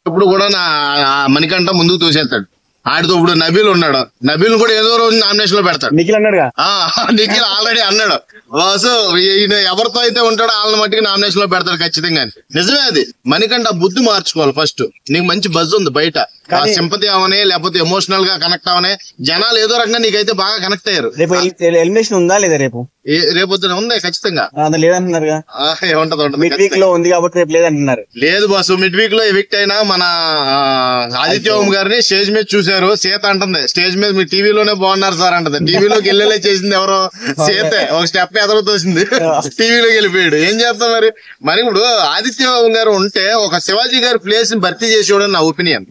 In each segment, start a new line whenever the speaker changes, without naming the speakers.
ఇప్పుడు కూడా మణికంఠ ముందుకు తోసేస్తాడు. ఆడితో ఇప్పుడు నబీల్ ఉన్నాడు, నబీల్ కూడా ఏదో రోజు నామినేషన్ లో పెడతాడు.
నిఖిల్ అన్నాడుగా,
నిఖిల్ ఆల్రెడీ అన్నాడు. బాసు ఈయన ఎవరితో అయితే ఉంటాడో వాళ్ళని మట్టికి నామినేషన్ లో పెడతాడు ఖచ్చితంగా. నిజమే అది. మణికంఠ బుద్ధి మార్చుకోవాలి ఫస్ట్. నీకు మంచి బజ్ ఉంది బయట, సింపతి అవనే లేకపోతే ఎమోషనల్ గా కనెక్ట్ అవనే, జనాలు ఏదో రకంగా నీకైతే బాగా కనెక్ట్ అయ్యారు.
రేపు ఎలిమినేషన్ ఉందా లేదా?
రేపొద్దున ఉంది ఖచ్చితంగా.
లేదంటున్నారుగా,
ఏముంటది
మిడ్ వీక్ లో ఉంది కాబట్టి రేపు లేదంటున్నారు.
లేదు బాసు, మిడ్ వీక్ లో ఎవిక్ట్ అయినా మన ఆదిత్య ఓం గారిని స్టేజ్ మీద చూసారు. సీత అంటుంది స్టేజ్ మీద, మీ టీవీలోనే బాగున్నారు సార్ అంటది. టీవీలోకి వెళ్ళలే చేసింది ఎవరో సీతే, ఒక స్టెప్ ఎదలో తోసింది, టీవీలోకి వెళ్ళిపోయాడు. ఏం చేస్తాం మరి. మరి ఇప్పుడు ఆదిత్య ఓం గారు ఉంటే ఒక శివాజీ గారి ప్లేస్ ని భర్తీ చేసేవాడు నా ఒపీనియన్.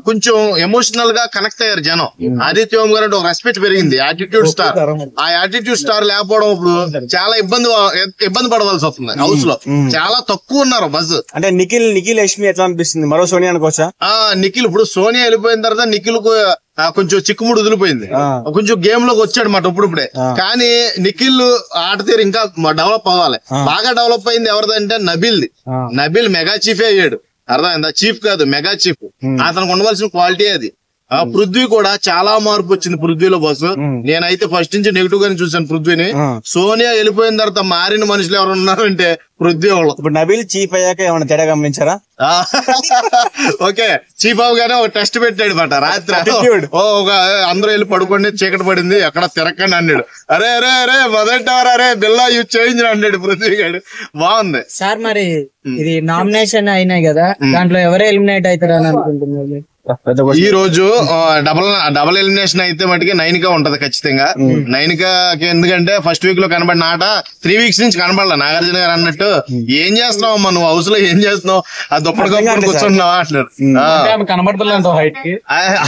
కొంచెం ఎమోషనల్ గా కనెక్ట్ అయ్యారు జనం. ఆదిత్య ఓం గారు అంటే ఒక రెస్పెక్ట్ పెరిగింది. యాటిట్యూడ్ స్టార్, ఆ యాటిట్యూడ్ స్టార్ లేకపోవడం ఇప్పుడు చాలా ఇబ్బంది పడవలసి వస్తుంది. హౌస్ లో చాలా తక్కువ ఉన్నారు బజ్.
అంటే నిఖిల్ యష్మి ఎట్లా అనిపిస్తుంది? మరో సోనియా అనుకోవచ్చా?
నిఖిల్ ఇప్పుడు సోనియా వెళ్ళిపోయిన తర్వాత నిఖిల్ కు కొంచెం చిక్కుముడు వదిలిపోయింది, కొంచెం గేమ్ లోకి వచ్చాడు మాట ఇప్పుడిప్పుడే. కానీ నిఖిల్ ఆట తీరు ఇంకా డెవలప్ అవ్వాలి. బాగా డెవలప్ అయింది ఎవరిదంటే నబీల్ది. నబీల్ మెగా చీఫే అయ్యాడు, అర్థమైందా? చీఫ్ కాదు, మెగా చీఫ్. అతనికి ఉండవలసిన క్వాలిటీ అది. పృథ్వీ కూడా చాలా మార్పు వచ్చింది పృథ్వీలో బాసు. నేనైతే ఫస్ట్ నుంచి నెగిటివ్ గానే చూసాను పృథ్వీని. సోనియా వెళ్ళిపోయిన తర్వాత మారిన మనుషులు ఎవరు ఉన్నారంటే పృథ్వీ వాళ్ళు.
ఇప్పుడు నబీల్ చీఫ్ అయ్యాక ఏమైనా తేడా గమనించారా?
ఓకే, చీఫ్ అవగానే ఒక టెస్ట్ పెట్టాడు మాట రాత్రి. అందరూ వెళ్ళి పడుకోండి, చీకటి పడింది, ఎక్కడ తిరగండి అన్నాడు. అరే అరే అరే మొదటవరా అరే బిల్లా యూ చేంజ్ అన్నాడు పృథ్వీ గారు. బాగుంది
సార్. మరి ఇది నామినేషన్ అయినాయి కదా, దాంట్లో ఎవరే ఎలిమినేట్ అవుతారని అనుకుంటున్నారు?
ఈ రోజు డబల్ ఎలిమినేషన్ అయితే మటుకి నైనిక ఉంటది ఖచ్చితంగా. నైనికకి ఎందుకంటే ఫస్ట్ వీక్ లో కనబడిన ఆట 3 వీక్స్ నుంచి కనబడలా. నాగార్జున గారు అన్నట్టు ఏం చేస్తున్నావు అమ్మా నువ్వు హౌస్ లో, ఏం చేస్తున్నావు, ఆ దుప్పటి కప్పుకొని కూర్చున్నావా అంటారు.
కనబడుతున్నా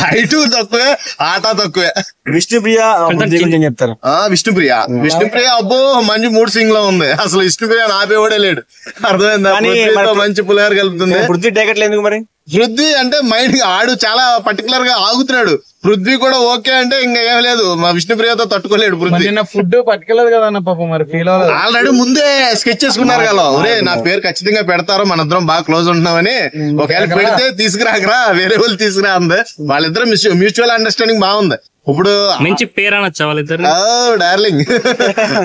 హైట్ తక్కువే, ఆట తక్కువే.
విష్ణుప్రియ చెప్తారు.
విష్ణుప్రియ అబ్బో మంచి మూడ్ సింగ్ లో ఉంది. అసలు విష్ణుప్రియ ఆపేవాడే లేడు, అర్థమైందా? మంచి పులిహార కలుపుతుంది.
పృథ్వీ టికెట్లు ఎందుకు మరి?
పృథ్వీ అంటే మైండ్ ఆడు చాలా పర్టికులర్ గా ఆగుతున్నాడు. పృథ్వీ కూడా ఓకే అంటే ఇంకా ఏం లేదు, మా విష్ణుప్రియతో తట్టుకోలేడు పృథ్వీ.
ఫుడ్ పట్టుకెళ్ళదు కదా పాపం, మరి ఫీల్ అవ్వలేదు.
ఆల్రెడీ ముందే స్కెచ్ చేసుకున్నారు కదా, ఒరే నా పేరు ఖచ్చితంగా పెడతారు, మన ఇద్దరం బాగా క్లోజ్ ఉంటున్నామని. ఒకవేళ పెడితే తీసుకురాకరా, వేరే వాళ్ళు తీసుకురా అంది. వాళ్ళిద్దరు మ్యూచువల్ అండర్స్టాండింగ్ బాగుంది. ఇప్పుడు
మంచి పేరు అనొచ్చా వాళ్ళిద్దరు?
డార్లింగ్.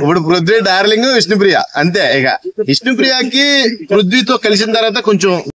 ఇప్పుడు పృథ్వీ డార్లింగ్, విష్ణుప్రియ అంతే. ఇక విష్ణుప్రియకి పృథ్వీతో కలిసిన తర్వాత కొంచెం